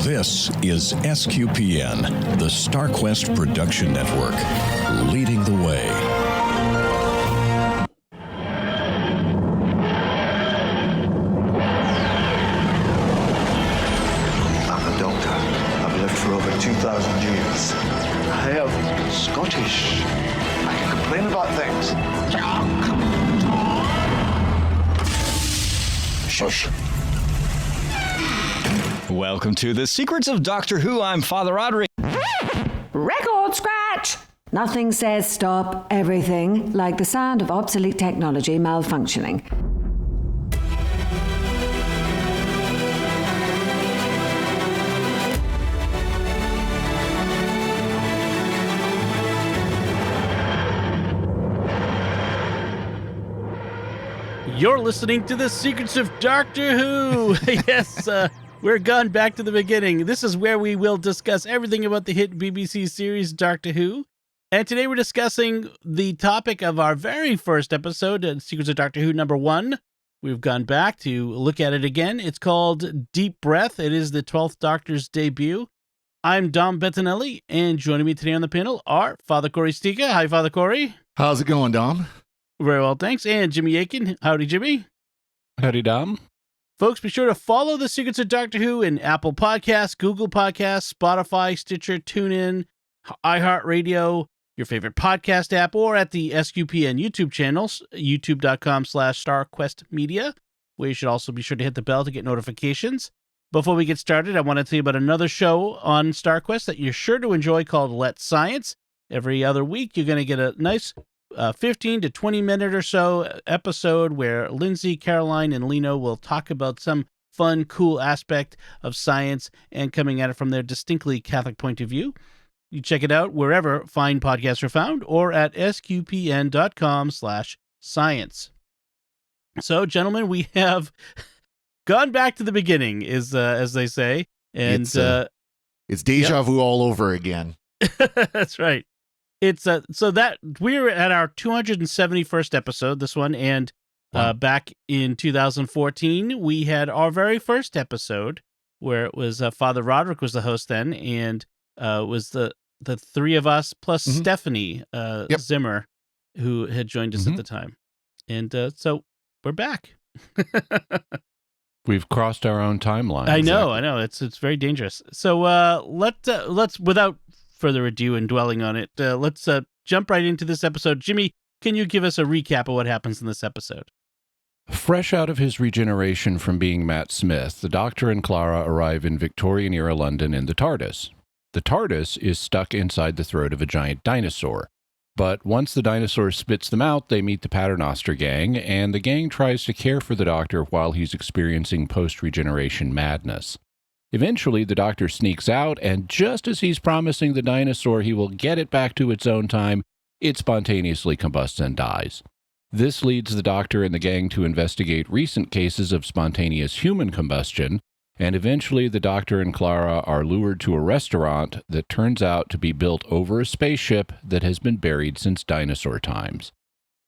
This is SQPN, the StarQuest Production Network, leading the way. I'm a doctor. I've lived for over 2,000 years. I am Scottish. I can complain about things. Shush. Welcome to the Secrets of Doctor Who. I'm Father Roderick. Record scratch! Nothing says stop everything like the sound of obsolete technology malfunctioning. You're listening to the Secrets of Doctor Who. Yes, we're gone back to the beginning. This is where we will discuss everything about the hit BBC series Doctor Who. And today we're discussing the topic of our very first episode, Secrets of Doctor Who number 1. We've gone back to look at it again. It's called Deep Breath. It is the 12th Doctor's debut. I'm Dom Bettinelli, and joining me today on the panel are Father Cory Sticha. Hi, Father Cory. How's it going, Dom? Very well, thanks. And Jimmy Akin. Howdy, Jimmy. Howdy, Dom. Folks, be sure to follow The Secrets of Doctor Who in Apple Podcasts, Google Podcasts, Spotify, Stitcher, TuneIn, iHeartRadio, your favorite podcast app, or at the SQPN YouTube channels, youtube.com/StarQuestMedia, where you should also be sure to hit the bell to get notifications. Before we get started, I want to tell you about another show on StarQuest that you're sure to enjoy called Let's Science. Every other week, you're going to get a nice 15 to 20 minute or so episode where Lindsay, Caroline, and Lino will talk about some fun, cool aspect of science and coming at it from their distinctly Catholic point of view. You check it out wherever fine podcasts are found or at sqpn.com/science. So, gentlemen, we have gone back to the beginning, as they say. And it's deja vu all over again. That's right. It's so that we're at our 271st episode, this one, and back in 2014, we had our very first episode where it was Father Roderick was the host then, and was the three of us plus Stephanie Zimmer, who had joined us at the time. And so we're back. We've crossed our own timeline. I know. It's very dangerous. So let's without further ado and dwelling on it, let's jump right into this episode. Jimmy, can you give us a recap of what happens in this episode? Fresh out of his regeneration from being Matt Smith, the Doctor and Clara arrive in Victorian-era London in the TARDIS. The TARDIS is stuck inside the throat of a giant dinosaur. But once the dinosaur spits them out, they meet the Paternoster gang, and the gang tries to care for the Doctor while he's experiencing post-regeneration madness. Eventually, the Doctor sneaks out, and just as he's promising the dinosaur he will get it back to its own time, it spontaneously combusts and dies. This leads the Doctor and the gang to investigate recent cases of spontaneous human combustion, and eventually the Doctor and Clara are lured to a restaurant that turns out to be built over a spaceship that has been buried since dinosaur times.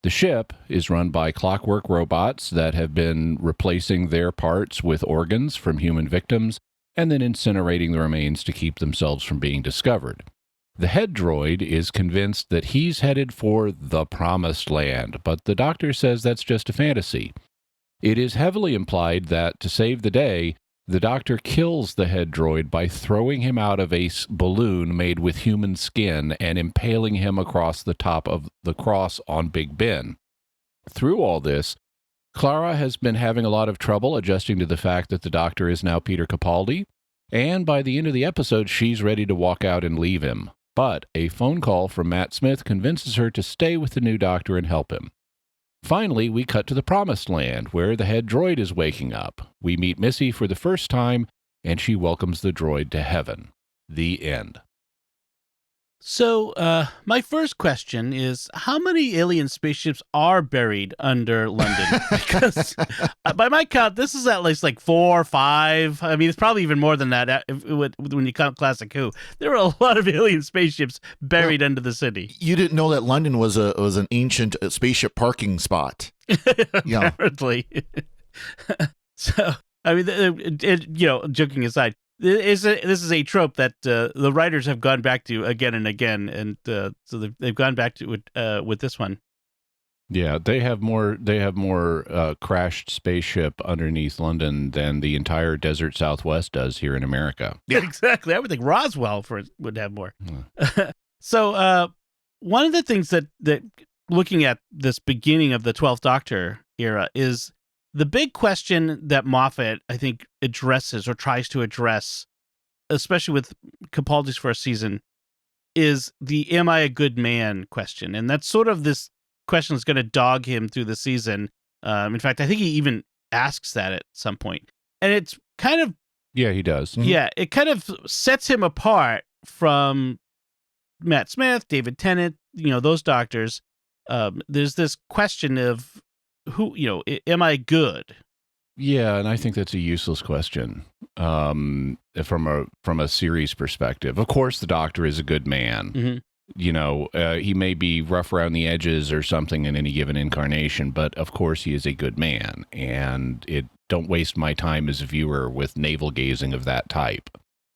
The ship is run by clockwork robots that have been replacing their parts with organs from human victims, and then incinerating the remains to keep themselves from being discovered. The head droid is convinced that he's headed for the Promised Land, but the Doctor says that's just a fantasy. It is heavily implied that, to save the day, the Doctor kills the head droid by throwing him out of a balloon made with human skin and impaling him across the top of the cross on Big Ben. Through all this, Clara has been having a lot of trouble adjusting to the fact that the Doctor is now Peter Capaldi, and by the end of the episode, she's ready to walk out and leave him. But a phone call from Matt Smith convinces her to stay with the new Doctor and help him. Finally, we cut to the Promised Land, where the head droid is waking up. We meet Missy for the first time, and she welcomes the droid to heaven. The end. So, my first question is, how many alien spaceships are buried under London? Because by my count, this is at least like 4 or 5. I mean, it's probably even more than that when you count Classic Who. There are a lot of alien spaceships buried under the city. You didn't know that London was an ancient spaceship parking spot. Apparently. So, I mean, joking aside, this is a trope that the writers have gone back to again and again, and so they've gone back to it with this one. Yeah, they have more crashed spaceship underneath London than the entire desert Southwest does here in America. Yeah, exactly. I would think Roswell would have more. So one of the things that looking at this beginning of the 12th Doctor era is the big question that Moffat, I think, addresses or tries to address, especially with Capaldi's first season, is the "Am I a good man?" question. And that's sort of this question that's going to dog him through the season. In fact, I think he even asks that at some point. And it's kind of... Yeah, he does. Mm-hmm. Yeah, it kind of sets him apart from Matt Smith, David Tennant, those doctors. There's this question of who, am I good? Yeah, and I think that's a useless question from a series perspective. Of course, the Doctor is a good man. Mm-hmm. He may be rough around the edges or something in any given incarnation, but of course he is a good man. And don't waste my time as a viewer with navel gazing of that type.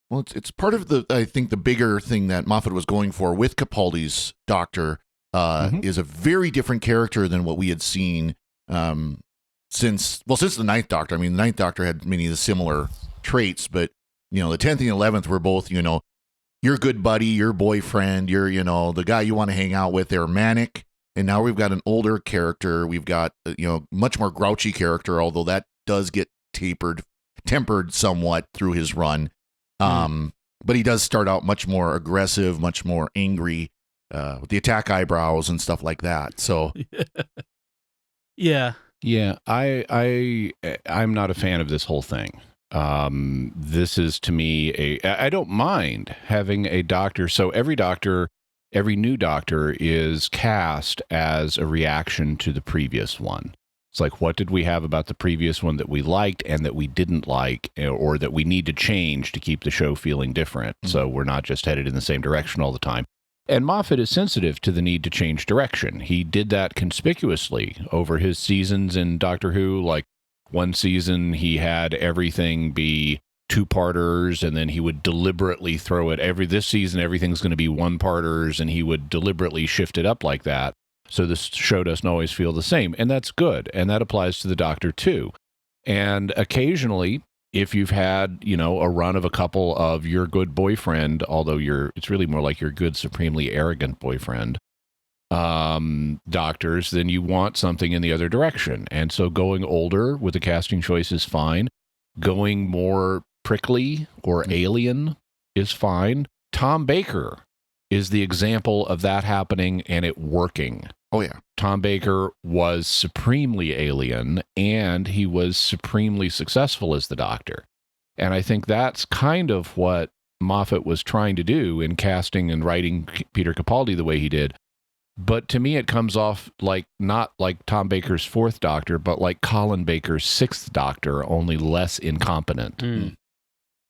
Well, it's part of I think the bigger thing that Moffat was going for with Capaldi's Doctor is a very different character than what we had seen since the Ninth Doctor. I mean, the Ninth Doctor had many of the similar traits, but the 10th and 11th were both, your good buddy, your boyfriend, your, the guy you want to hang out with. They're manic. And now we've got an older character. We've got, much more grouchy character, although that does get tempered somewhat through his run. But he does start out much more aggressive, much more angry, with the attack eyebrows and stuff like that. So, yeah, I'm not a fan of this whole thing. This is to me I don't mind having a doctor. So every new doctor is cast as a reaction to the previous one. It's like, what did we have about the previous one that we liked and that we didn't like, or that we need to change to keep the show feeling different? Mm-hmm. So we're not just headed in the same direction all the time. And Moffat is sensitive to the need to change direction. He did that conspicuously over his seasons in Doctor Who. Like, one season he had everything be two-parters, and then he would deliberately throw it. This season everything's going to be one-parters, and he would deliberately shift it up like that. So this show doesn't always feel the same, and that's good, and that applies to the Doctor too. And occasionally, if you've had, a run of a couple of your good boyfriend, although it's really more like your good, supremely arrogant boyfriend, doctors, then you want something in the other direction. And so going older with the casting choice is fine. Going more prickly or alien is fine. Tom Baker is the example of that happening and it working. Oh, yeah. Tom Baker was supremely alien, and he was supremely successful as the Doctor. And I think that's kind of what Moffat was trying to do in casting and writing Peter Capaldi the way he did. But to me, it comes off like not like Tom Baker's fourth Doctor, but like Colin Baker's sixth Doctor, only less incompetent. Mm.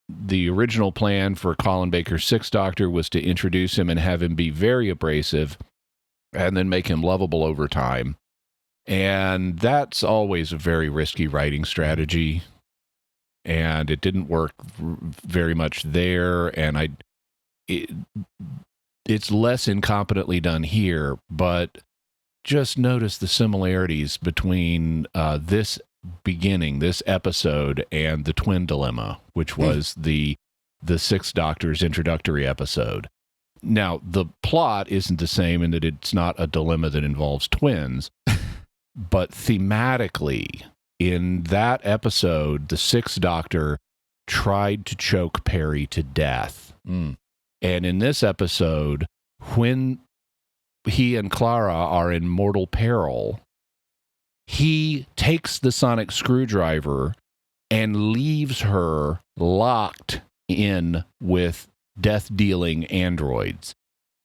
The original plan for Colin Baker's sixth Doctor was to introduce him and have him be very abrasive and then make him lovable over time. And that's always a very risky writing strategy. And it didn't work very much there. And it's less incompetently done here, but just notice the similarities between this episode, and the Twin Dilemma, which was the Sixth Doctor's introductory episode. Now, the plot isn't the same in that it's not a dilemma that involves twins, but thematically, in that episode, the Sixth Doctor tried to choke Perry to death. Mm. And in this episode, when he and Clara are in mortal peril, he takes the sonic screwdriver and leaves her locked in with death-dealing androids.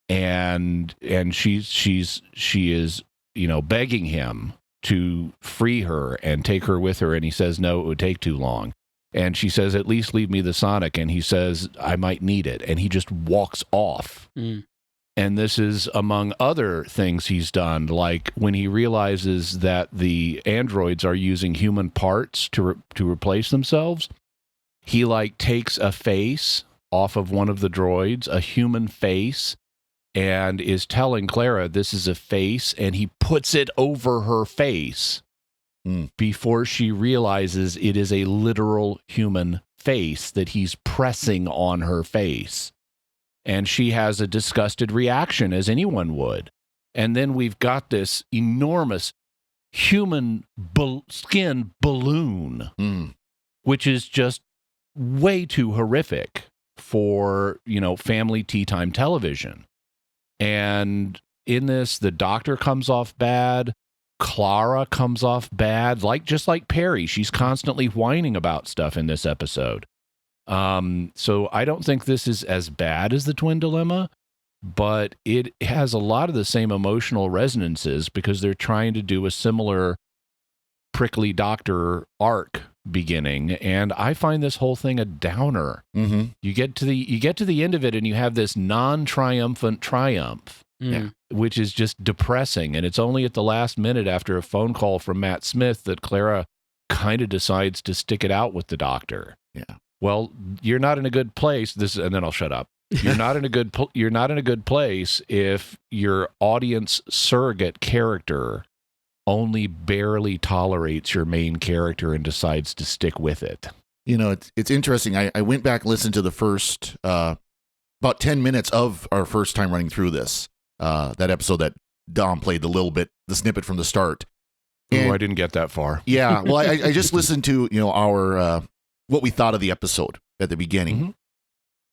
And she is, begging him to free her and take her with her, and he says, no, it would take too long. And she says, at least leave me the sonic. And he says, I might need it. And he just walks off. Mm. And this is among other things he's done, like when he realizes that the androids are using human parts to replace themselves, he like takes a face off of one of the droids, a human face, and is telling Clara this is a face, and he puts it over her face before she realizes it is a literal human face that he's pressing on her face. And she has a disgusted reaction, as anyone would. And then we've got this enormous human skin balloon, which is just way too horrific for, family tea time television. And in this, the doctor comes off bad. Clara comes off bad, just like Perry. She's constantly whining about stuff in this episode. So I don't think this is as bad as the Twin Dilemma, but it has a lot of the same emotional resonances because they're trying to do a similar prickly doctor arc beginning, and I find this whole thing a downer. You get to the end of it and you have this non-triumphant triumph, which is just depressing, and it's only at the last minute after a phone call from Matt Smith that Clara kind of decides to stick it out with the doctor. Well, you're not in a good place, and then I'll shut up. You're not in a good place if your audience surrogate character only barely tolerates your main character and decides to stick with it. It's interesting. I went back and listened to the first about 10 minutes of our first time running through this, that episode that Dom played the snippet from the start. And, I didn't get that far. Yeah, well, I just listened to our what we thought of the episode at the beginning.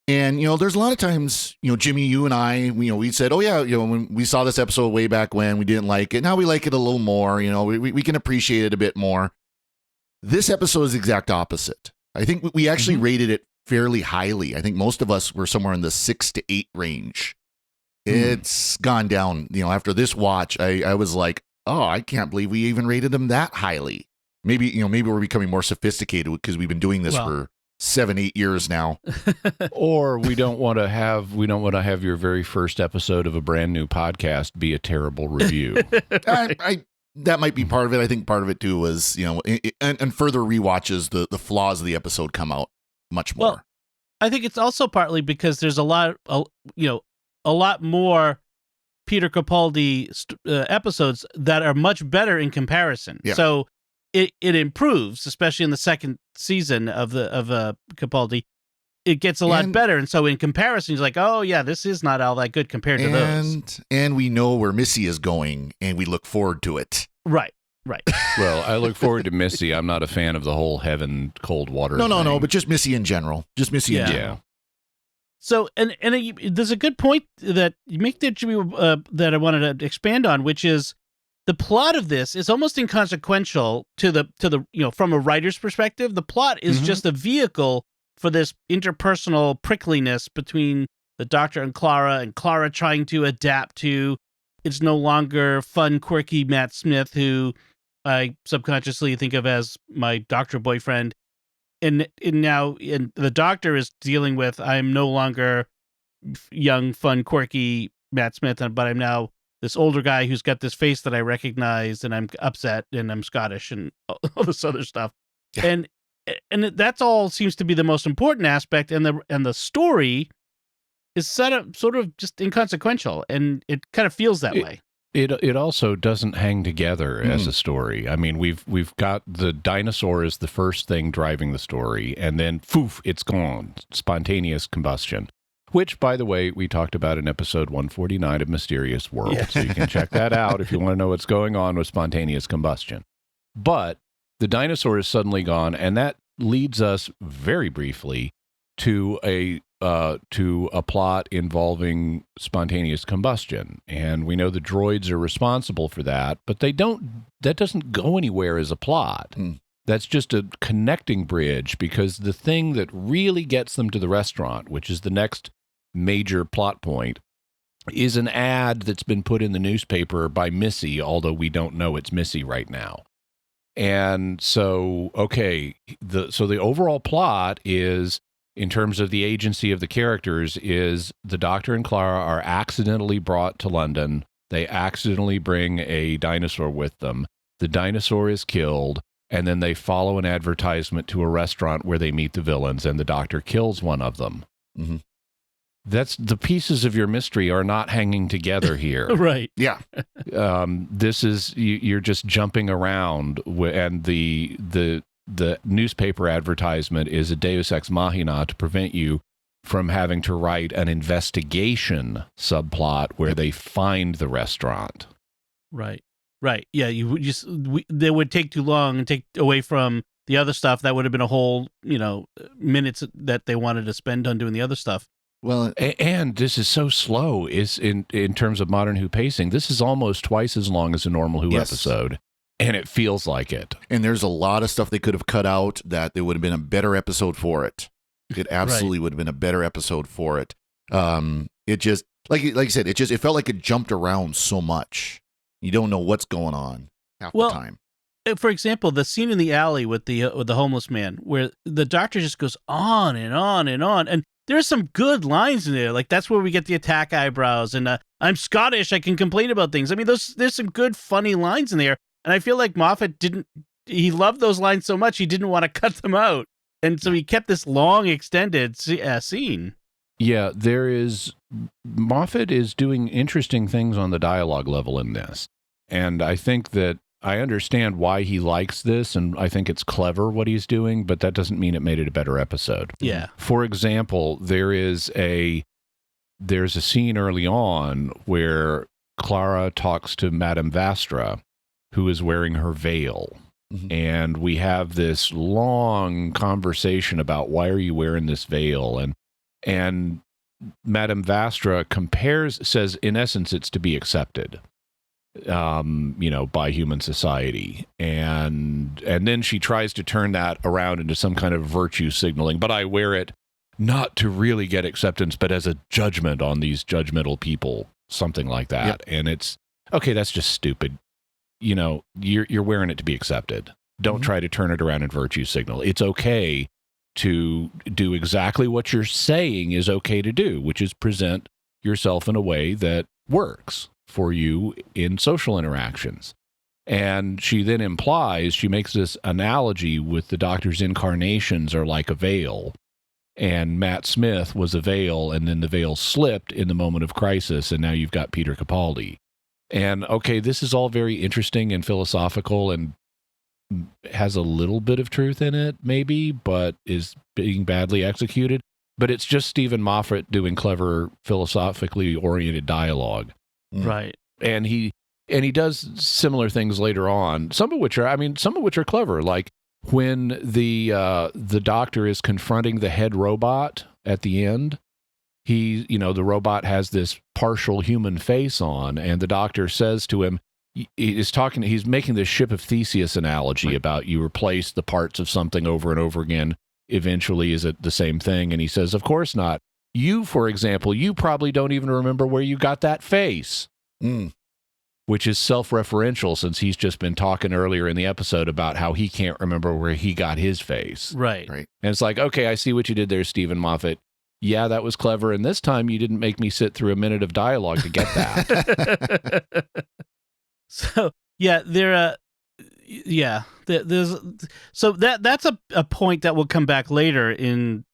And, there's a lot of times, Jimmy, you and I, we said, oh, yeah, when we saw this episode way back when, we didn't like it. Now we like it a little more. We can appreciate it a bit more. This episode is the exact opposite. I think we actually rated it fairly highly. I think most of us were somewhere in the 6 to 8 range. It's gone down. After this watch, I was like, oh, I can't believe we even rated them that highly. Maybe we're becoming more sophisticated because we've been doing this for 7-8 years now. Or we don't want to have your very first episode of a brand new podcast be a terrible review. That might be part of it. I think part of it too was, and further rewatches, the flaws of the episode come out much more. Well, I think it's also partly because there's a lot more Peter Capaldi episodes that are much better in comparison. Yeah. So it improves, especially in the second season of Capaldi. It gets a lot better, and so in comparison, he's like, "Oh yeah, this is not all that good compared to those." And we know where Missy is going, and we look forward to it. Right. Well, I look forward to Missy. I'm not a fan of the whole heaven cold water. No, but just Missy in general. Just Missy in general. So, and there's a good point that you make there, Jimmy, that I wanted to expand on, which is the plot of this is almost inconsequential to the from a writer's perspective. The plot is just a vehicle for this interpersonal prickliness between the Doctor and Clara trying to adapt to. It's no longer fun, quirky Matt Smith, who I subconsciously think of as my Doctor boyfriend. And now the Doctor is dealing with, I'm no longer young, fun, quirky Matt Smith, but I'm now this older guy who's got this face that I recognize, and I'm upset, and I'm Scottish, and all this other stuff. Yeah. And that's all seems to be the most important aspect, and the story is set up sort of just inconsequential, and it kind of feels that way. It also doesn't hang together as a story. I mean, we've got the dinosaur as the first thing driving the story, and then poof, it's gone. Spontaneous combustion. Which, by the way, we talked about in episode 149 of Mysterious World. Yeah. So you can check that out if you want to know what's going on with spontaneous combustion. But the dinosaur is suddenly gone, and that leads us very briefly to a plot involving spontaneous combustion. And we know the droids are responsible for that, but that doesn't go anywhere as a plot. That's just a connecting bridge, because the thing that really gets them to the restaurant, which is the next major plot point, is an ad that's been put in the newspaper by Missy, although we don't know it's Missy right now. And so, the overall plot is, in terms of the agency of the characters, is the Doctor and Clara are accidentally brought to London. They accidentally bring a dinosaur with them. The dinosaur is killed. and then they follow an advertisement to a restaurant where they meet the villains, and the doctor kills one of them. Mhm. That's the pieces of your mystery are not hanging together here. Right. Yeah. This is you're just jumping around, and the newspaper advertisement is a Deus Ex Machina to prevent you from having to write an investigation subplot where they find the restaurant. Right. Right. Yeah. They would take too long and take away from the other stuff. That would have been a whole, minutes that they wanted to spend on doing the other stuff. Well, And this is so slow. Is in terms of Modern Who pacing, this is almost twice as long as a normal Who Yes. episode, and it feels like it. and there's a lot of stuff they could have cut out that there would have been a better episode for it. It absolutely would have been a better episode for it. It just like you said, it felt like it jumped around so much. You don't know what's going on half the time. For example, the scene in the alley with the homeless man, where the doctor just goes on and on and on, and there's some good lines in there. Like that's where we get the attack eyebrows, and I'm Scottish, I can complain about things. I mean, there's some good funny lines in there, and I feel like Moffat he loved those lines so much he didn't want to cut them out, and so he kept this long extended scene. Yeah, Moffat is doing interesting things on the dialogue level in this. And I think that I understand why he likes this, and I think it's clever what he's doing, but that doesn't mean it made it a better episode. Yeah. For example, there's a scene early on where Clara talks to Madame Vastra, who is wearing her veil. Mhm. And we have this long conversation about why are you wearing this veil? And Madame Vastra says, in essence, it's to be accepted, by human society. And then she tries to turn that around into some kind of virtue signaling, but I wear it not to really get acceptance, but as a judgment on these judgmental people, something like that. Yep. And it's, okay, that's just stupid. You're wearing it to be accepted. Don't try to turn it around and virtue signal. It's okay to do exactly what you're saying is okay to do, which is present yourself in a way that works for you in social interactions. And she then she makes this analogy with the doctor's incarnations are like a veil. And Matt Smith was a veil, and then the veil slipped in the moment of crisis, and now you've got Peter Capaldi. And okay, this is all very interesting and philosophical and has a little bit of truth in it, maybe, but is being badly executed. But it's just Stephen Moffat doing clever, philosophically oriented dialogue. Right. And he does similar things later on, some of which are clever, like when the doctor is confronting the head robot at the end. The robot has this partial human face on, and the doctor says to him, he's making this ship of Theseus analogy about you replace the parts of something over and over again. Eventually, is it the same thing? And he says, of course not. You, for example, you probably don't even remember where you got that face, which is self-referential, since he's just been talking earlier in the episode about how he can't remember where he got his face. Right. Right. And it's like, okay, I see what you did there, Stephen Moffat. Yeah, that was clever. And this time you didn't make me sit through a minute of dialogue to get that. So yeah, that's a point that will come back later in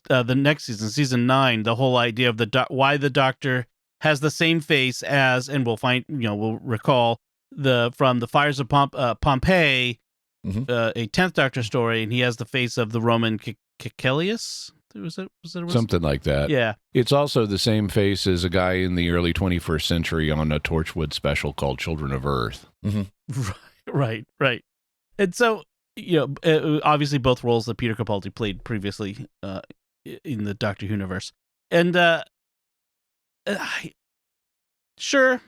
the next season 9. The whole idea of why the doctor has the same face as, and we'll recall from the Fires of Pompeii, a 10th Doctor story, and he has the face of the Roman Caecilius. Was it Something like that. Yeah. It's also the same face as a guy in the early 21st century on a Torchwood special called Children of Earth. Right. And so, obviously both roles that Peter Capaldi played previously in the Doctor Who universe. And sure,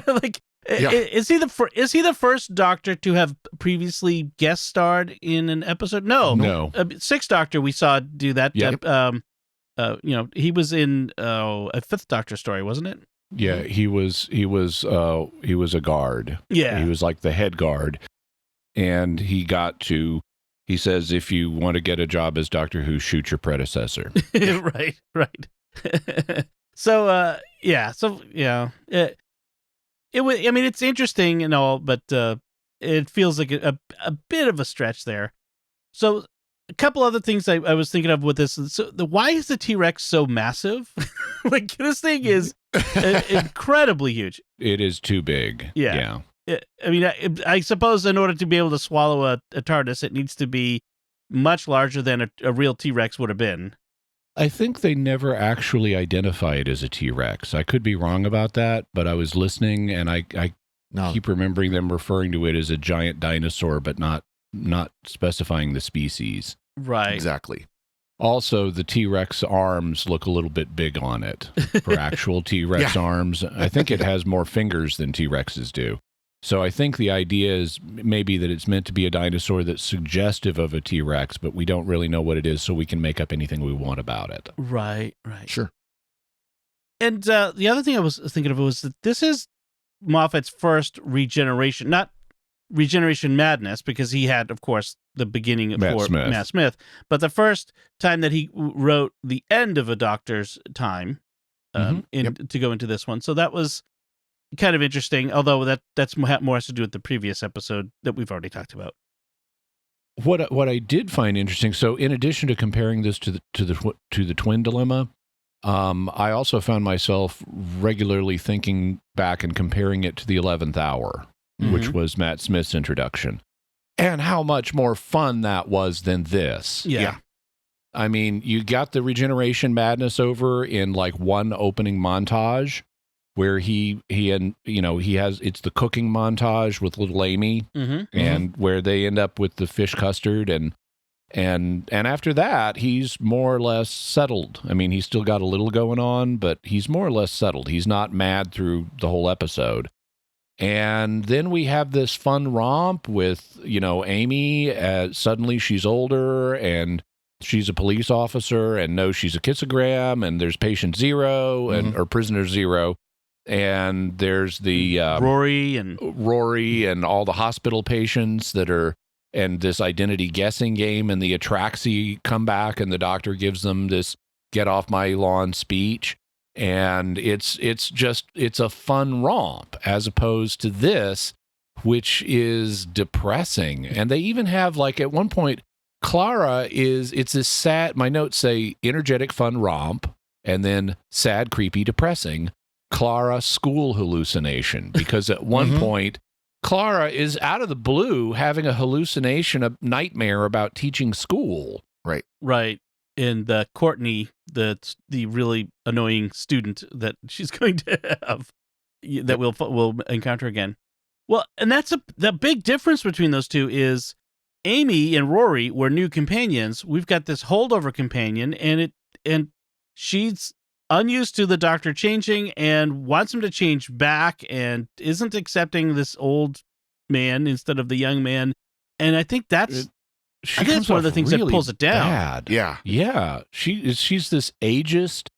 like, yeah. Is he the first Doctor to have previously guest starred in an episode? No. Sixth Doctor we saw do that. Yep. He was in a Fifth Doctor story, wasn't it? Yeah, he was a guard. Yeah, he was like the head guard, and he says, if you want to get a job as Doctor Who, shoot your predecessor. Right. So it's interesting and all, but it feels like a bit of a stretch there. So a couple other things I was thinking of with this. So why is the T-Rex so massive? Like, this thing is incredibly huge. It is too big. Yeah. I mean, I suppose in order to be able to swallow a TARDIS, it needs to be much larger than a real T-Rex would have been. I think they never actually identify it as a T-Rex. I could be wrong about that, but I was listening and I keep remembering them referring to it as a giant dinosaur, but not specifying the species. Right. Exactly. Also, the T-Rex arms look a little bit big on it for actual T-Rex arms. I think it has more fingers than T-Rexes do. So I think the idea is maybe that it's meant to be a dinosaur that's suggestive of a T-Rex, but we don't really know what it is, so we can make up anything we want about it. Right. Sure. And the other thing I was thinking of was that this is Moffat's first regeneration, not regeneration madness, because he had, of course, the beginning for Matt Smith, but the first time that he wrote the end of a Doctor's time to go into this one. So that was kind of interesting, although that's more has to do with the previous episode that we've already talked about. What I did find interesting, so in addition to comparing this to the twin dilemma, I also found myself regularly thinking back and comparing it to the 11th Hour, which was Matt Smith's introduction, and how much more fun that was than this. Yeah. I mean, you got the regeneration madness over in like one opening montage where he has, it's the cooking montage with little Amy, and where they end up with the fish custard, and after that he's more or less settled. I mean, he's still got a little going on, but he's more or less settled. He's not mad through the whole episode. And then we have this fun romp with, Amy. Suddenly she's older and she's a police officer, and no, she's a kissogram, and there's patient zero or prisoner zero. And there's the Rory and all the hospital patients that are, and this identity guessing game, and the Atraxi come back, and the Doctor gives them this "get off my lawn" speech, and it's a fun romp as opposed to this, which is depressing. And they even have, like, at one point, Clara it's this sad. My notes say energetic fun romp, and then sad, creepy, depressing Clara school hallucination, because at one point Clara is out of the blue having a hallucination, a nightmare about teaching school. Right. And Courtney, the really annoying student that she's going to have, that we'll encounter again. Well, and that's the big difference between those two is Amy and Rory were new companions. We've got this holdover companion, and she's unused to the Doctor changing and wants him to change back, and isn't accepting this old man instead of the young man. And I think that's one of the things really that pulls it down. Bad. Yeah. She's this ageist,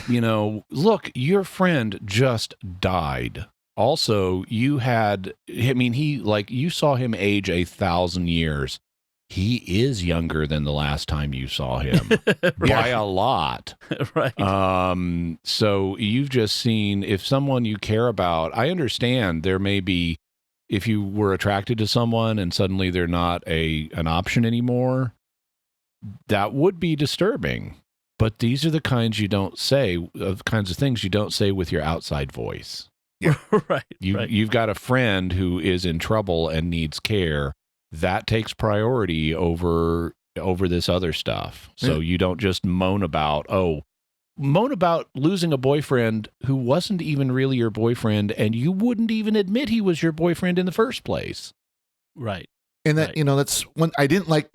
look, your friend just died. Also, you saw him age 1,000 years. He is younger than the last time you saw him by a lot. Right. So you've just seen, if someone you care about, I understand there may be, if you were attracted to someone and suddenly they're not an option anymore, that would be disturbing. But these are the kinds of things you don't say with your outside voice. Yeah. Right. You've got a friend who is in trouble and needs care. That takes priority over this other stuff. So you don't just moan about losing a boyfriend who wasn't even really your boyfriend, and you wouldn't even admit he was your boyfriend in the first place. Right. And that, that's when I didn't like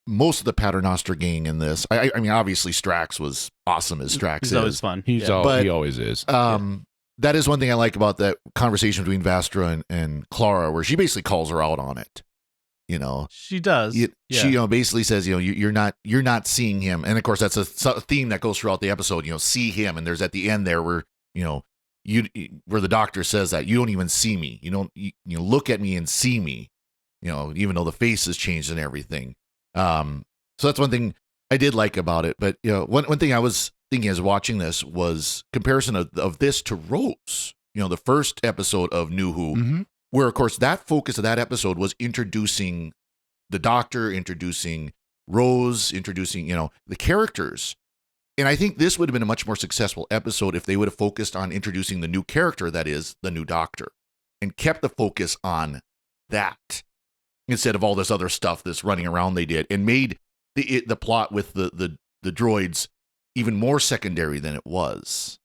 most of the Paternoster gang in this. I mean, obviously Strax was awesome as Strax He's always fun. He always is. That is one thing I like about that conversation between Vastra and Clara, where she basically calls her out on it. She does. She basically says, you're not seeing him, and of course that's a theme that goes throughout the episode. See him, and there's at the end there where where the Doctor says that you don't even see me. You look at me and see me. Even though the face has changed and everything. So that's one thing I did like about it. But one thing I was thinking as watching this was comparison of this to Rose. The first episode of New Who. Where, of course, that focus of that episode was introducing the Doctor, introducing Rose, introducing, the characters. And I think this would have been a much more successful episode if they would have focused on introducing the new character that is the new Doctor and kept the focus on that instead of all this other stuff that's running around they did, and made the plot with the droids even more secondary than it was.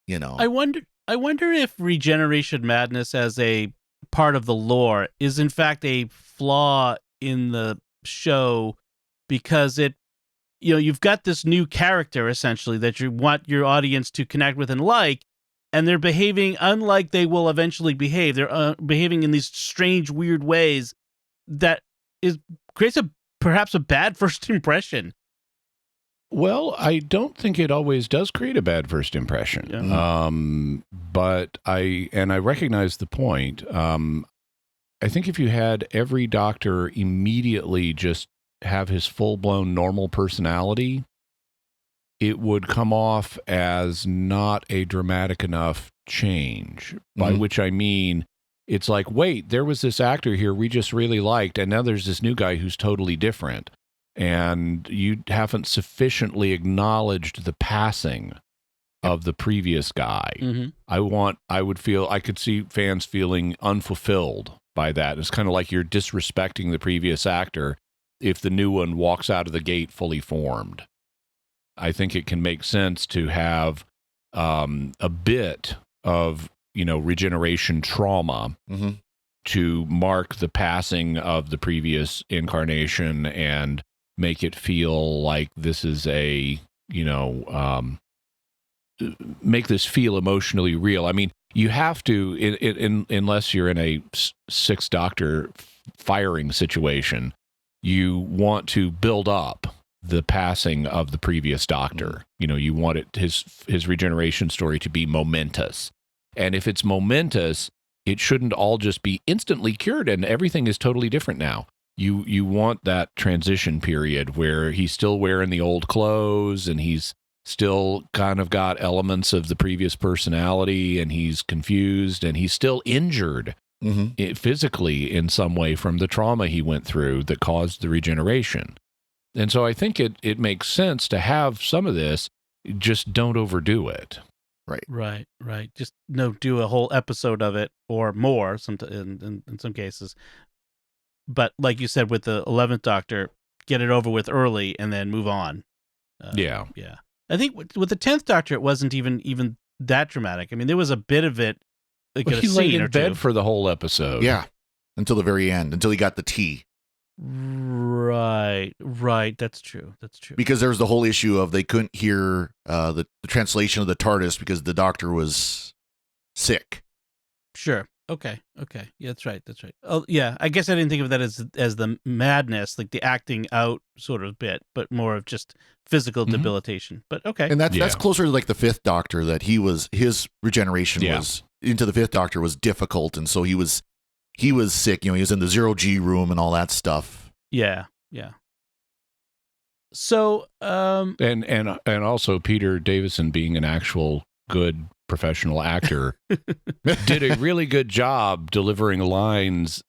I wonder if regeneration madness as a part of the lore is in fact a flaw in the show, because you've got this new character essentially that you want your audience to connect with and like, and they're behaving unlike they will eventually behave. They're behaving in these strange, weird ways that creates perhaps a bad first impression. Well, I don't think it always does create a bad first impression. Yeah. But I recognize the point. I think if you had every Doctor immediately just have his full-blown normal personality, it would come off as not a dramatic enough change, by which I mean it's like, wait, there was this actor here we just really liked, and now there's this new guy who's totally different, and you haven't sufficiently acknowledged the passing of the previous guy. I could see fans feeling unfulfilled by that. It's kind of like you're disrespecting the previous actor if the new one walks out of the gate fully formed. I think it can make sense to have a bit of, regeneration trauma to mark the passing of the previous incarnation and make it feel like this is make this feel emotionally real. I mean, you have to, unless you're in a Sixth Doctor firing situation, you want to build up the passing of the previous Doctor. You want his regeneration story to be momentous. And if it's momentous, it shouldn't all just be instantly cured and everything is totally different now. You want that transition period where he's still wearing the old clothes and he's still kind of got elements of the previous personality, and he's confused, and he's still injured physically in some way from the trauma he went through that caused the regeneration. And so I think it makes sense to have some of this, just don't overdo it. Right. Just do a whole episode of it or more in some cases. But like you said, with the 11th Doctor, get it over with early and then move on. Yeah. I think with the 10th Doctor, it wasn't even that dramatic. I mean, there was a bit of it. Like he laid in bed for the whole episode. Yeah, until the very end, until he got the tea. Right. That's true. Because there was the whole issue of they couldn't hear the translation of the TARDIS because the Doctor was sick. Sure. Okay. Yeah, that's right. Oh, yeah. I guess I didn't think of that as the madness, like the acting out sort of bit, but more of just physical debilitation. But okay. And that's closer to like the 5th Doctor, that his regeneration was into the 5th Doctor was difficult, and so he was sick. He was in the 0G room and all that stuff. Yeah. So and also Peter Davison, being an actual good professional actor, did a really good job delivering lines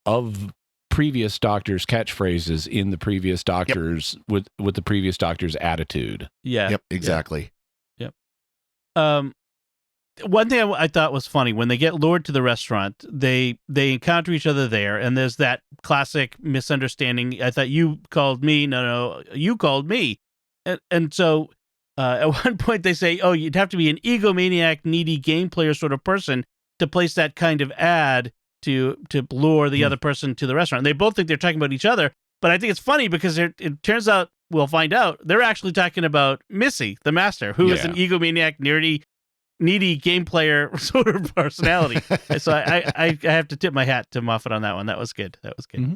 of previous Doctor's catchphrases in the previous Doctor's with the previous Doctor's attitude. Yeah. Yep. Exactly. Yep. One thing I thought was funny, when they get lured to the restaurant, they encounter each other there, and there's that classic misunderstanding. I thought you called me. No, you called me. And so at one point they say, oh, you'd have to be an egomaniac, needy game player sort of person to place that kind of ad to lure the other person to the restaurant. And they both think they're talking about each other, but I think it's funny because it turns out, we'll find out, they're actually talking about Missy, the master, who is an egomaniac, needy game player sort of personality. So I have to tip my hat to Moffat on that one. That was good. Mm-hmm.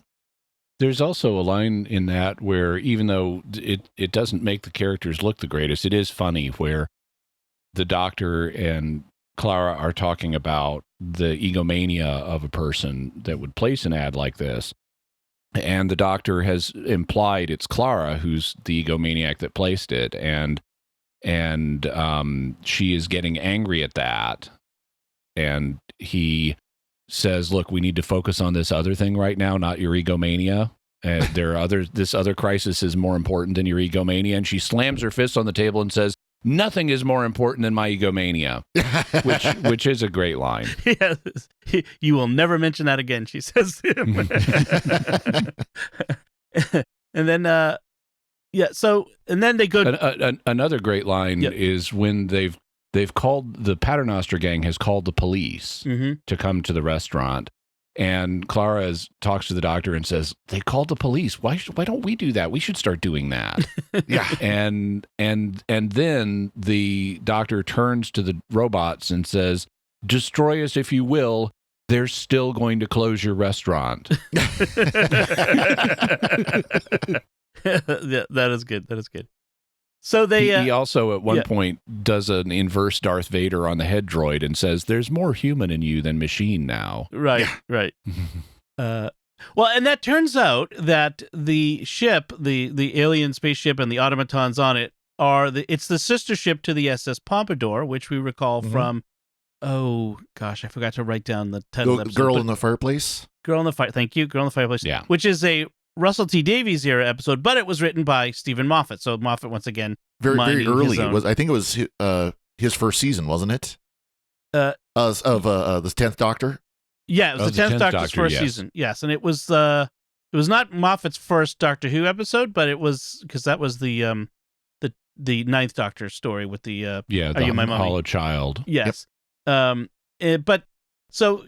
There's also a line in that where, even though it doesn't make the characters look the greatest, it is funny, where the Doctor and Clara are talking about the egomania of a person that would place an ad like this. And the Doctor has implied it's Clara who's the egomaniac that placed it. And she is getting angry at that. And he says, look, we need to focus on this other thing right now, not your egomania. This other crisis is more important than your egomania. And she slams her fist on the table and says, nothing is more important than my egomania, which is a great line. Yeah, you will never mention that again, she says. And then, and then they go. Another great line is when they've called, the Paternoster gang has called the police to come to the restaurant. And Clara talks to the doctor and says, they called the police. Why don't we do that? We should start doing that. Yeah. And then the doctor turns to the robots and says, destroy us if you will. They're still going to close your restaurant. Yeah, that is good. That is good. So he also at one point does an inverse Darth Vader on the head droid and says, there's more human in you than machine now. Right, right. Well, and that turns out that the ship, the alien spaceship and the automatons on it it's the sister ship to the SS Pompadour, which we recall from, oh gosh, I forgot to write down the title of the episode. Girl in the Fireplace? Thank you, Girl in the Fireplace. Yeah. Which is a Russell T Davies era episode, but it was written by Stephen Moffat. So Moffat, once again, very early. I think it was his first season, wasn't it? Of the 10th Doctor. Yeah, it was the 10th Doctor's first season. Yes, and it was not Moffat's first Doctor Who episode, but it was, because that was the 9th Doctor story with the Are You My Mummy? Hollow Child. Yes. Yep. But so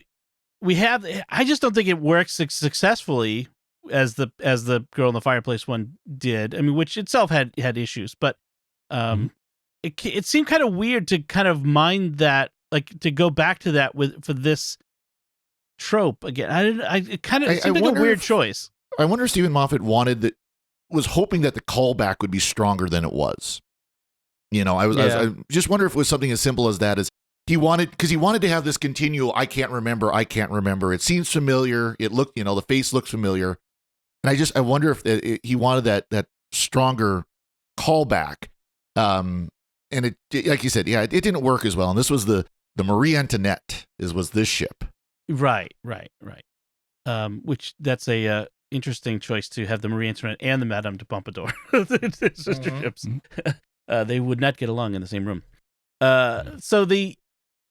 we have. I just don't think it works successfully as the Girl in the Fireplace one did. I mean, which itself had issues, but it seemed kind of weird to kind of mind that, like, to go back to that for this trope again. It seemed like a weird choice. I wonder if Stephen Moffat was hoping that the callback would be stronger than it was. I just wonder if it was something as simple as that, as he wanted to have this continual, I can't remember. It seems familiar. It looked, the face looks familiar. And I wonder if he wanted that stronger callback. And it, like you said, it didn't work as well. And this was the Marie Antoinette was this ship. Right. Which that's a interesting choice, to have the Marie Antoinette and the Madame de Pompadour, sister ships. They would not get along in the same room. So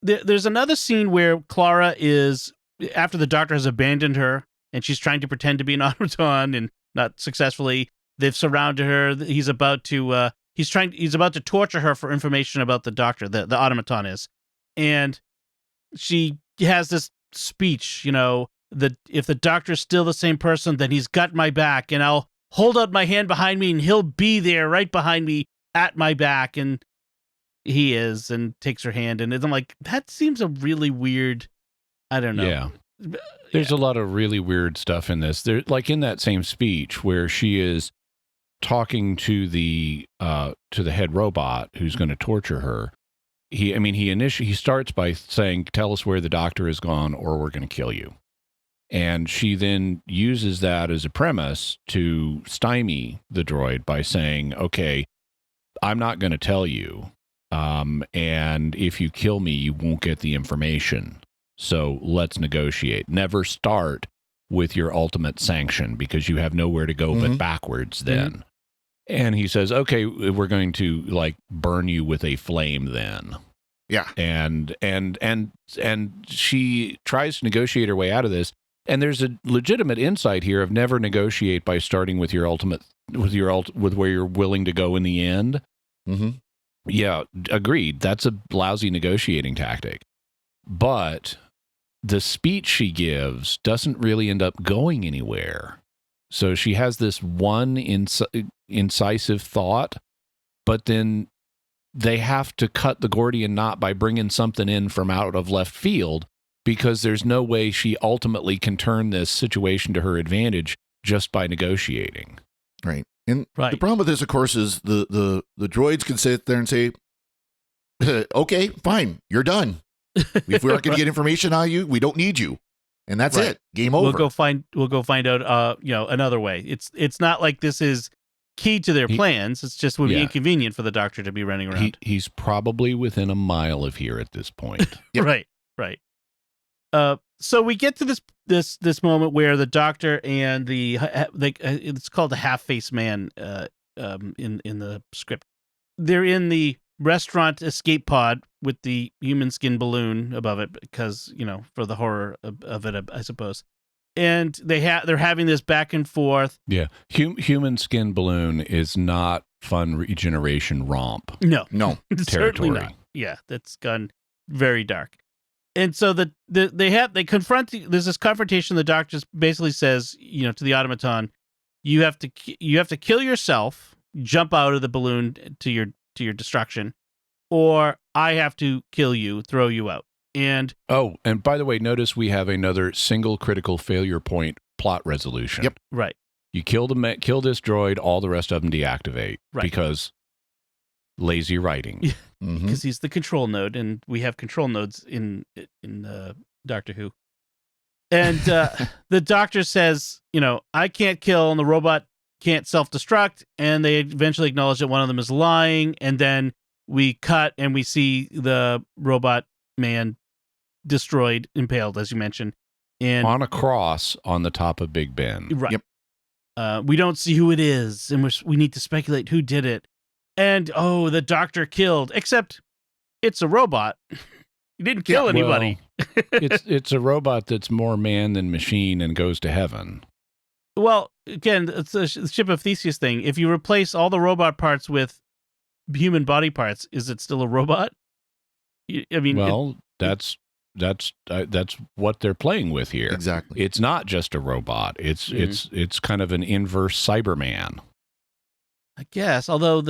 there's another scene where Clara is, after the Doctor has abandoned her, and she's trying to pretend to be an automaton, and not successfully. They've surrounded her. He's about to torture her for information about the Doctor. The automaton is, and she has this speech. That if the Doctor's still the same person, then he's got my back, and I'll hold out my hand behind me, and he'll be there right behind me at my back, and he is, and takes her hand, and I'm like, that seems a really weird. I don't know. Yeah. There's a lot of really weird stuff in this. There, like in that same speech where she is talking to the head robot who's going to torture her. He starts by saying, "Tell us where the Doctor has gone, or we're going to kill you." And she then uses that as a premise to stymie the droid by saying, "Okay, I'm not going to tell you, and if you kill me, you won't get the information. So let's negotiate. Never start with your ultimate sanction, because you have nowhere to go but backwards then." And he says, "Okay, we're going to burn you with a flame then." Yeah. And she tries to negotiate her way out of this. And there's a legitimate insight here of never negotiate by starting with your ultimate, with where you're willing to go in the end. Mm-hmm. Yeah, agreed. That's a lousy negotiating tactic. But the speech she gives doesn't really end up going anywhere. So she has this one incisive thought, but then they have to cut the Gordian knot by bringing something in from out of left field, because there's no way she ultimately can turn this situation to her advantage just by negotiating. Right. And the problem with this, of course, is the droids can sit there and say, "Okay, fine, you're done. If we aren't going to get information out of you, we don't need you." And that's it. Game over. We'll go find out another way. It's not like this is key to their plans. It's just would be inconvenient for the Doctor to be running around. He's probably within a mile of here at this point. Right. So we get to this moment where the doctor and it's called the half-faced man in the script. They're in the restaurant escape pod with the human skin balloon above it because, for the horror of it, I suppose. And they're having this back and forth. Yeah. Human skin balloon is not fun regeneration romp. No. Territory. Certainly not. Yeah, that's gone very dark. And so they confront. There's this confrontation. The doctor basically says, to the automaton, you have to kill yourself, jump out of the balloon to your destruction, or I have to kill you, throw you out. And by the way, notice we have another single critical failure point plot resolution. Yep. Right. You kill this droid, all the rest of them deactivate because lazy writing. Because he's the control node, and we have control nodes in Doctor Who. And the doctor says, I can't kill, and the robot can't self-destruct, and they eventually acknowledge that one of them is lying, and then we cut, and we see the robot man destroyed, impaled, as you mentioned. And on a cross on the top of Big Ben. Right. Yep. We don't see who it is, and we need to speculate who did it. And, the doctor killed, except it's a robot. He didn't kill anybody. Well, it's a robot that's more man than machine and goes to heaven. Well, again, it's the Ship of Theseus thing. If you replace all the robot parts with human body parts, is it still a robot? I mean, that's what they're playing with here. Exactly. It's not just a robot. It's kind of an inverse Cyberman. I guess, although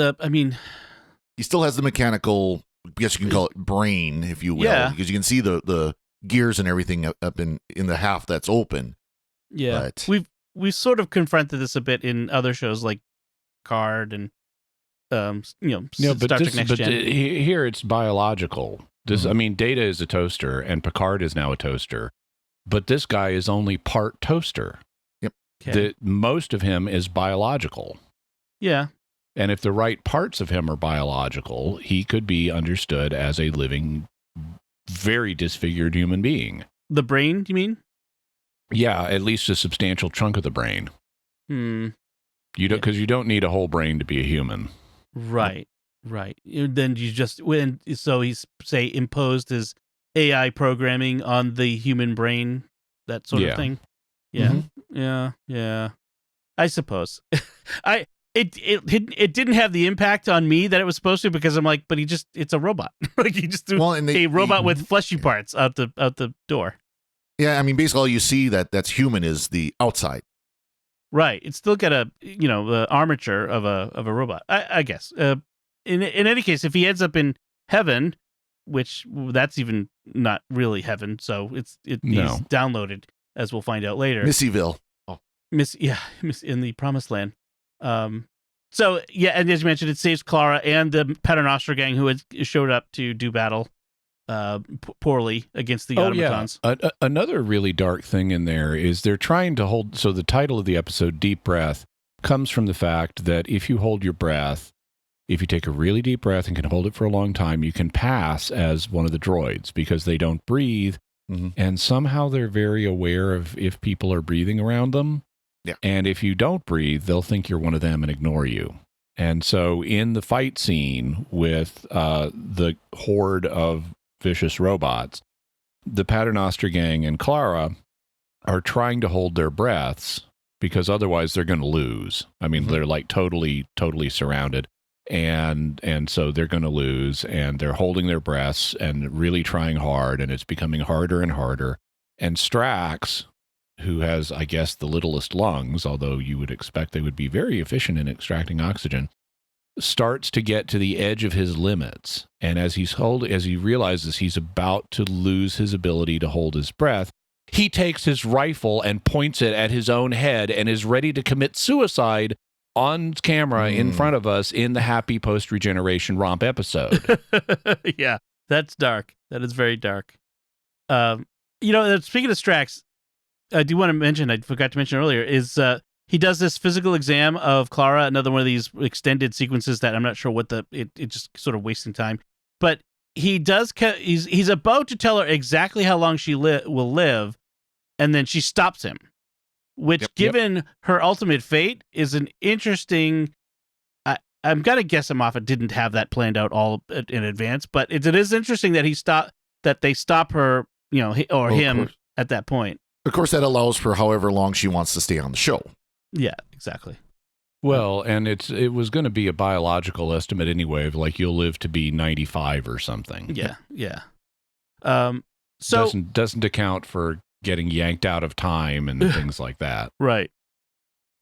he still has the mechanical, I guess you can call it brain, if you will, because you can see the gears and everything up in the half that's open. Yeah, but we've sort of confronted this a bit in other shows like Card and Star Trek Next Gen. Here it's biological. This, Data is a toaster and Picard is now a toaster, but this guy is only part toaster. Yep. Okay. Most of him is biological. Yeah. And if the right parts of him are biological, he could be understood as a living, very disfigured human being. The brain, you mean? Yeah, at least a substantial chunk of the brain. Because you don't need a whole brain to be a human. Right. Then so he's imposed his AI programming on the human brain, that sort of thing. Yeah. Mm-hmm. Yeah. I suppose. It didn't have the impact on me that it was supposed to, because I'm like, but it's a robot. Like he just threw a robot with fleshy parts out the door. Yeah, basically all you see that's human is the outside. Right. It's still got the armature of a robot, I guess. In any case, if he ends up in heaven, which that's even not really heaven, so he's downloaded, as we'll find out later. Missyville. In the Promised Land. So yeah, and as you mentioned, it saves Clara and the Paternoster gang, who had showed up to do battle poorly against the automatons. Yeah. Another really dark thing in there is they're trying to hold. So the title of the episode, Deep Breath, comes from the fact that if you hold your breath, if you take a really deep breath and can hold it for a long time, you can pass as one of the droids because they don't breathe. Mm-hmm. And somehow they're very aware of if people are breathing around them. Yeah. And if you don't breathe, they'll think you're one of them and ignore you. And so in the fight scene with the horde of vicious robots, the Paternoster gang and Clara are trying to hold their breaths because otherwise they're going to lose. They're like totally surrounded. And so they're going to lose, and they're holding their breaths and really trying hard, and it's becoming harder and harder. And Strax, who has, I guess, the littlest lungs, although you would expect they would be very efficient in extracting oxygen, starts to get to the edge of his limits. And as he realizes he's about to lose his ability to hold his breath, he takes his rifle and points it at his own head and is ready to commit suicide on camera in front of us in the happy post-regeneration romp episode. Yeah, that's dark. That is very dark. Speaking of Strax, I do want to mention, I forgot to mention earlier, is he does this physical exam of Clara, another one of these extended sequences that I'm not sure what it just sort of wasting time. But he's about to tell her exactly how long she will live, and then she stops him, which, given her ultimate fate, is an interesting. I'm gonna guess that Moffat didn't have that planned out all in advance, but it is interesting that they stop her, him at that point. Of course, that allows for however long she wants to stay on the show. Yeah, exactly. Well, and it was going to be a biological estimate anyway, of like you'll live to be 95 or something. Yeah. So doesn't account for getting yanked out of time and things like that. Right.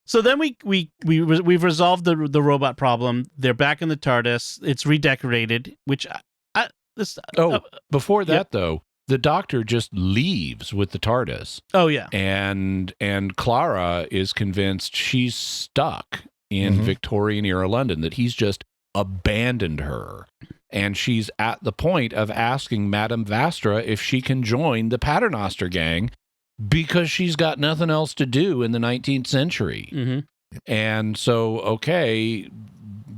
So then we've resolved the robot problem. They're back in the TARDIS. It's redecorated, which before that though, the Doctor just leaves with the TARDIS. Oh yeah. And Clara is convinced she's stuck in Victorian era London, that he's just abandoned her. And she's at the point of asking Madame Vastra if she can join the Paternoster gang because she's got nothing else to do in the 19th century. Mm-hmm. And so, okay,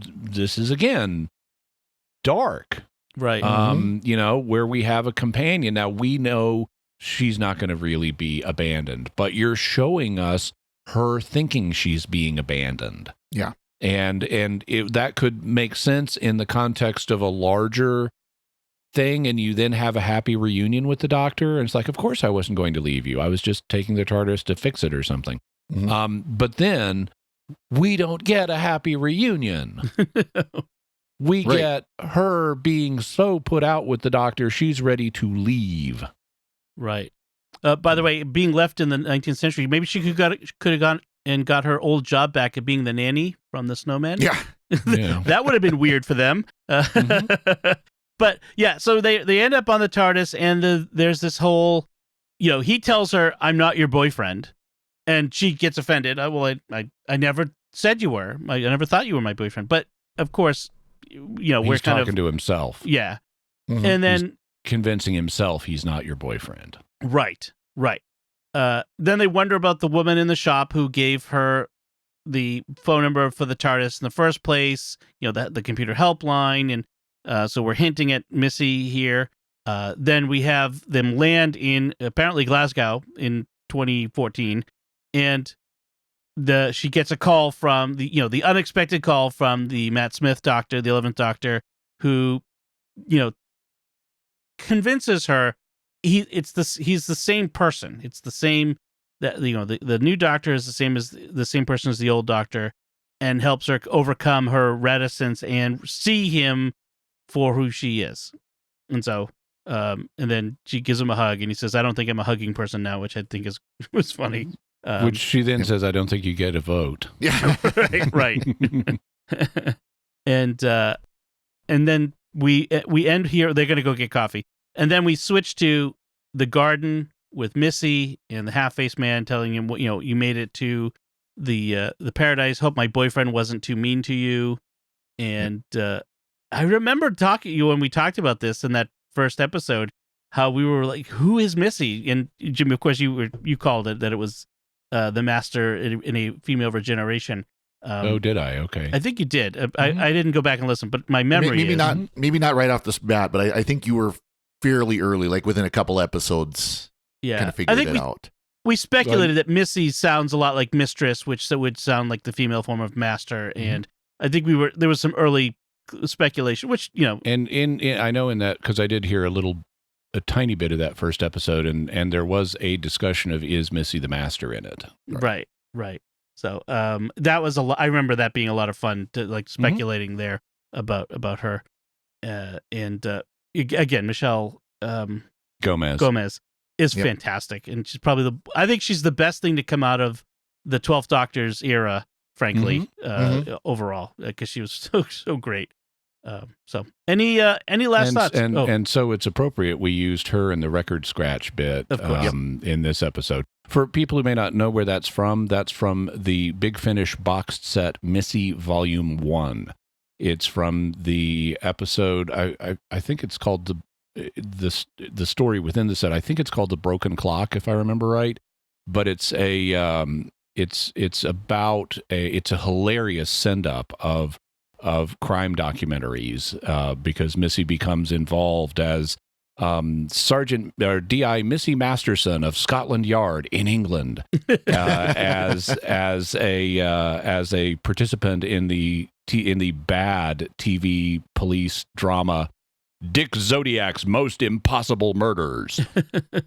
this is again dark. Right. Where we have a companion. Now, we know she's not going to really be abandoned, but you're showing us her thinking she's being abandoned. Yeah. And that could make sense in the context of a larger thing, and you then have a happy reunion with the Doctor, and it's like, of course I wasn't going to leave you. I was just taking the TARDIS to fix it or something. Mm-hmm. But then we don't get a happy reunion. We get her being so put out with the Doctor, she's ready to leave. Right. By the way, being left in the 19th century, maybe she could have gone and got her old job back of being the nanny from the Snowman. Yeah. That would have been weird for them. But yeah, so they end up on the TARDIS, and there's this whole, he tells her, "I'm not your boyfriend," and she gets offended. I never said you were. I never thought you were my boyfriend. But of course, we're he's kind talking to himself. Yeah, and then he's convincing himself he's not your boyfriend. Right. Then they wonder about the woman in the shop who gave her the phone number for the TARDIS in the first place. The computer helpline, and so we're hinting at Missy here. Then we have them land in apparently Glasgow in 2014, and she gets a call from the unexpected call from the Matt Smith Doctor, the 11th Doctor, who convinces her he's the same person. It's the same that the new Doctor is the same person as the old Doctor, and helps her overcome her reticence and see him for who she is. And so and then she gives him a hug, and he says, "I don't think I'm a hugging person now," which I think was funny. Which she then says, "I don't think you get a vote." Yeah. right. And then we end here. They're going to go get coffee. And then we switch to the garden with Missy and the half-faced man telling him, you made it to the paradise. Hope my boyfriend wasn't too mean to you. And I remember talking to you when we talked about this in that first episode, how we were like, who is Missy? And Jimmy, of course, you called it that it was the master in a female regeneration. Did I? Okay. I think you did. I didn't go back and listen, but my memory maybe not right off the bat, but I think you were fairly early, like within a couple episodes. Yeah, kind of figured it out. We speculated that Missy sounds a lot like Mistress, which would sound like the female form of Master, and I think there was some early speculation, which and I know in that, because I did hear a tiny bit of that first episode, and there was a discussion of, is Missy the Master in it? Right. So that was I remember that being a lot of fun, to like speculating there about her, and again, Michelle Gomez is fantastic, and she's probably I think she's the best thing to come out of the 12th Doctor's era, frankly, overall, because she was so great. So any last thoughts? And so it's appropriate we used her in the record scratch bit in this episode. For people who may not know where that's from the Big Finish boxed set Missy Volume 1. It's from the episode, I think it's called the story within the set. I think it's called The Broken Clock, if I remember right. But it's a hilarious send up of crime documentaries because Missy becomes involved as Sergeant or DI Missy Masterson of Scotland Yard in England as a participant in the bad TV police drama Dick Zodiac's Most Impossible Murders.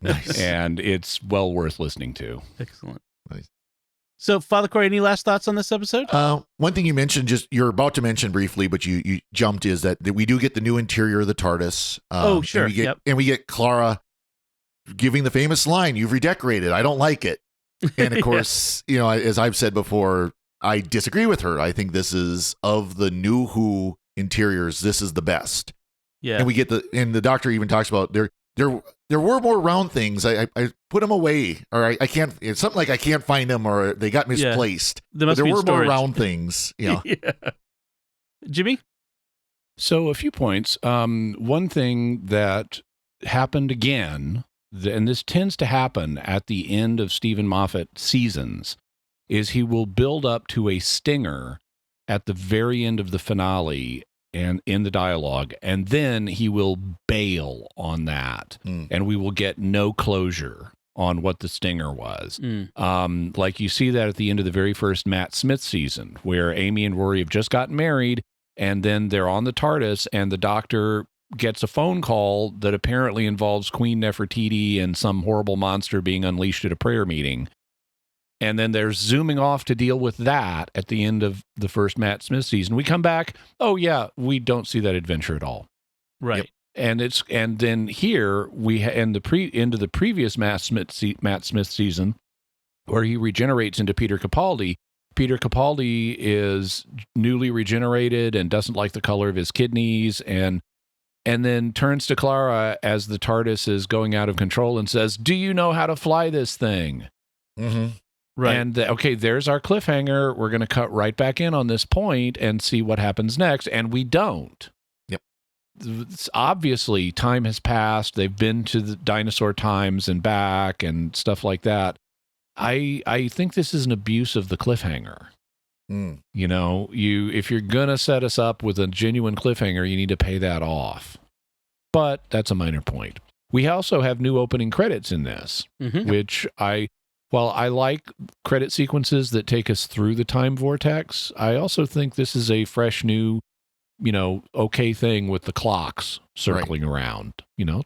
Nice. And it's well worth listening to. Excellent. Nice. So, Father Cory, any last thoughts on this episode? One thing you mentioned, you're about to mention briefly, but you jumped, is that we do get the new interior of the TARDIS. Sure. And we get Clara giving the famous line, "You've redecorated. I don't like it." And of course, as I've said before, I disagree with her. I think this is, of the new Who interiors, this is the best. Yeah. And we get and the Doctor even talks about there were more round things. I put them away, or I can't. It's something like I can't find them, or they got misplaced. There but there were storage. more round things. Yeah. Jimmy? So a few points. One thing that happened again, and this tends to happen at the end of Stephen Moffat seasons, is he will build up to a stinger at the very end of the finale and in the dialogue, and then he will bail on that, and we will get no closure on what the stinger was. Like you see that at the end of the very first Matt Smith season, where Amy and Rory have just gotten married, and then they're on the TARDIS, and the Doctor gets a phone call that apparently involves Queen Nefertiti and some horrible monster being unleashed at a prayer meeting. And then they're zooming off to deal with that at the end of the first Matt Smith season. We come back, oh yeah, we don't see that adventure at all. Right. Yep. And then here we into the previous Matt Smith season, where he regenerates into Peter Capaldi. Peter Capaldi is newly regenerated and doesn't like the color of his kidneys, and then turns to Clara as the TARDIS is going out of control and says, "Do you know how to fly this thing?" Mm-hmm. Right. And there's our cliffhanger. We're going to cut right back in on this point and see what happens next. And we don't. Yep. Obviously, time has passed. They've been to the dinosaur times and back and stuff like that. I think this is an abuse of the cliffhanger. If you're going to set us up with a genuine cliffhanger, you need to pay that off. But that's a minor point. We also have new opening credits in this, which while I like credit sequences that take us through the time vortex, I also think this is a fresh new, okay thing with the clocks circling around,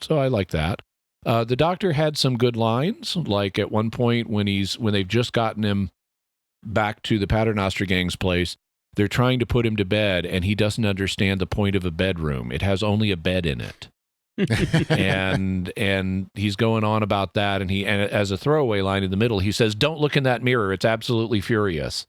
so I like that. The Doctor had some good lines, like at one point when they've just gotten him back to the Paternoster Gang's place, they're trying to put him to bed, and he doesn't understand the point of a bedroom. It has only a bed in it. and he's going on about that, and as a throwaway line in the middle, he says, "Don't look in that mirror. It's absolutely furious."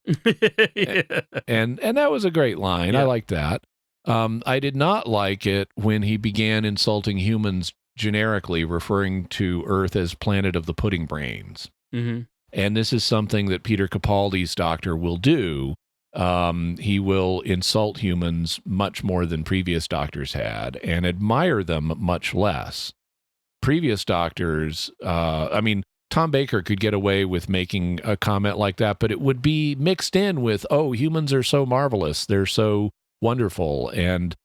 and that was a great line. I liked that. I did not like it when he began insulting humans generically, referring to Earth as planet of the pudding brains. And this is something that Peter Capaldi's Doctor will do. He will insult humans much more than previous Doctors had, and admire them much less. Previous Doctors, Tom Baker could get away with making a comment like that, but it would be mixed in with, "Oh, humans are so marvelous. They're so wonderful." And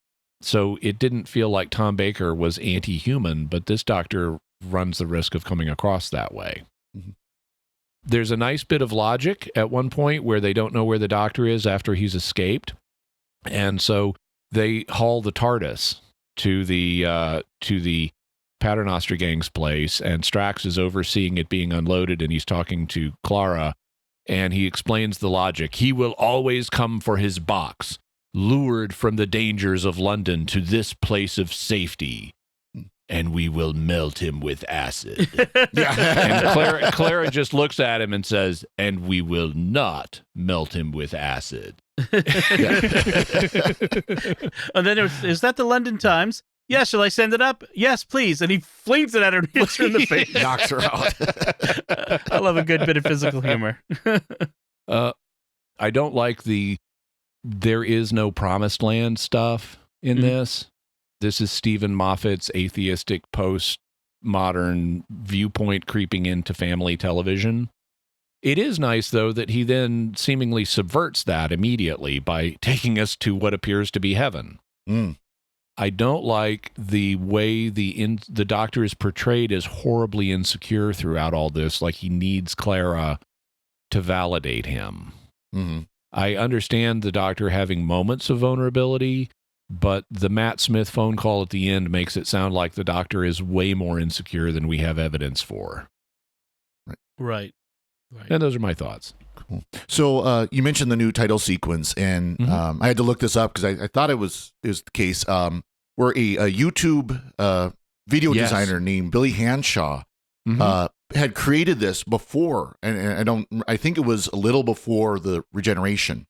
so it didn't feel like Tom Baker was anti-human, but this Doctor runs the risk of coming across that way. There's a nice bit of logic at one point where they don't know where the Doctor is after he's escaped. And so they haul the TARDIS to the Paternoster Gang's place, and Strax is overseeing it being unloaded, and he's talking to Clara, and he explains the logic. He will always come for his box, lured from the dangers of London to this place of safety, and we will melt him with acid. And Clara just looks at him and says, "And we will not melt him with acid." And then is that the London Times? Yeah, shall I send it up? Yes, please. And he flings it at her and hits her in the face. Knocks her out. I love a good bit of physical humor. I don't like there is no promised land stuff in this. This is Stephen Moffat's atheistic post-modern viewpoint creeping into family television. It is nice, though, that he then seemingly subverts that immediately by taking us to what appears to be heaven. Mm. I don't like the way the Doctor is portrayed as horribly insecure throughout all this, like he needs Clara to validate him. Mm-hmm. I understand the Doctor having moments of vulnerability, but the Matt Smith phone call at the end makes it sound like the Doctor is way more insecure than we have evidence for. Right. And those are my thoughts. Cool. So you mentioned the new title sequence, and I had to look this up because I thought it was the case where a YouTube video designer named Billy Hanshaw had created this before, and I think it was a little before the regeneration,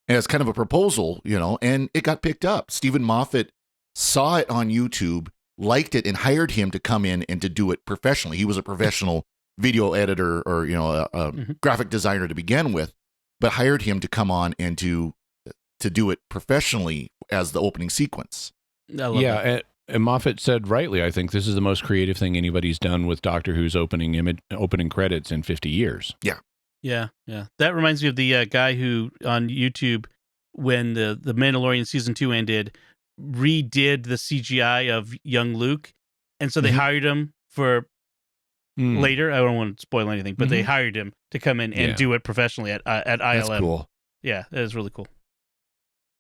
and it's kind of a proposal, and it got picked up. Stephen Moffat saw it on YouTube, liked it, and hired him to come in and to do it professionally. He was a professional video editor or a graphic designer to begin with, but hired him to come on and to do it professionally as the opening sequence. And Moffat said rightly, I think this is the most creative thing anybody's done with Doctor Who's opening credits in 50 years. Yeah. That reminds me of the guy who on YouTube, when the Mandalorian season 2 ended, redid the CGI of young Luke, and so they hired him for later. I don't want to spoil anything, but they hired him to come in and do it professionally at ILM. That's cool. Yeah, that is really cool.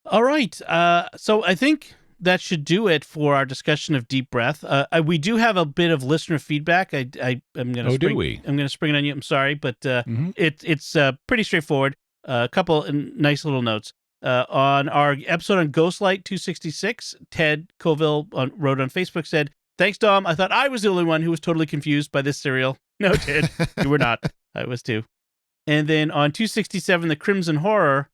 All right, so I think that should do it for our discussion of Deep Breath. We do have a bit of listener feedback. I'm going to I'm going to spring it on you. I'm sorry, but it's pretty straightforward. A couple nice little notes. On our episode on Ghostlight 266, Ted Colville wrote on Facebook, said, "Thanks, Dom. I thought I was the only one who was totally confused by this serial." No, Ted, you were not. I was too. And then on 267, The Crimson Horror,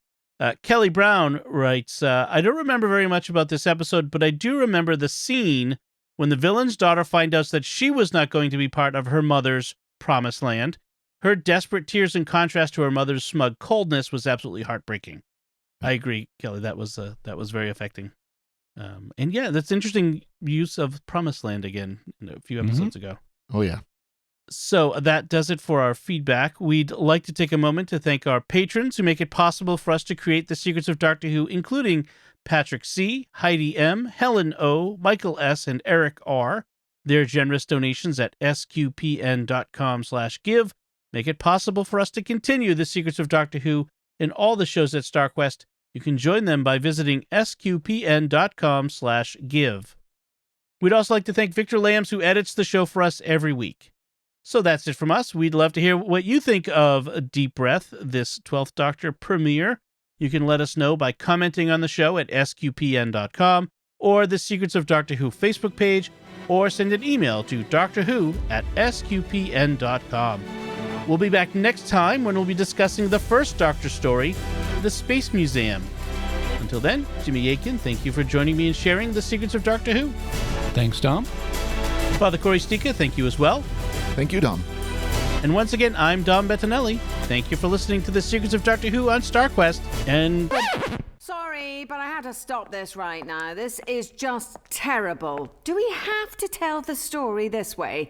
Kelly Brown writes, I don't remember very much about this episode, but I do remember the scene when the villain's daughter finds out that she was not going to be part of her mother's promised land. Her desperate tears in contrast to her mother's smug coldness was absolutely heartbreaking. I agree, Kelly. That was very affecting. And yeah, that's interesting use of Promised Land again a few episodes ago. Oh, yeah. So that does it for our feedback. We'd like to take a moment to thank our patrons who make it possible for us to create the Secrets of Doctor Who, including Patrick C., Heidi M., Helen O., Michael S., and Eric R. Their generous donations at sqpn.com/give make it possible for us to continue the Secrets of Doctor Who and all the shows at StarQuest. You can join them by visiting sqpn.com/give. We'd also like to thank Victor Lambs, who edits the show for us every week. So that's it from us. We'd love to hear what you think of Deep Breath, this 12th Doctor premiere. You can let us know by commenting on the show at sqpn.com or the Secrets of Doctor Who Facebook page, or send an email to drwho@sqpn.com. We'll be back next time when we'll be discussing the first Doctor story, The Space Museum. Until then, Jimmy Akin, thank you for joining me and sharing the Secrets of Doctor Who. Thanks, Dom. Father Cory Sticha, thank you as well. Thank you, Dom. And once again, I'm Dom Bettinelli. Thank you for listening to the Secrets of Doctor Who on StarQuest. And Sorry, but I had to stop this right now. This is just terrible. Do we have to tell the story this way?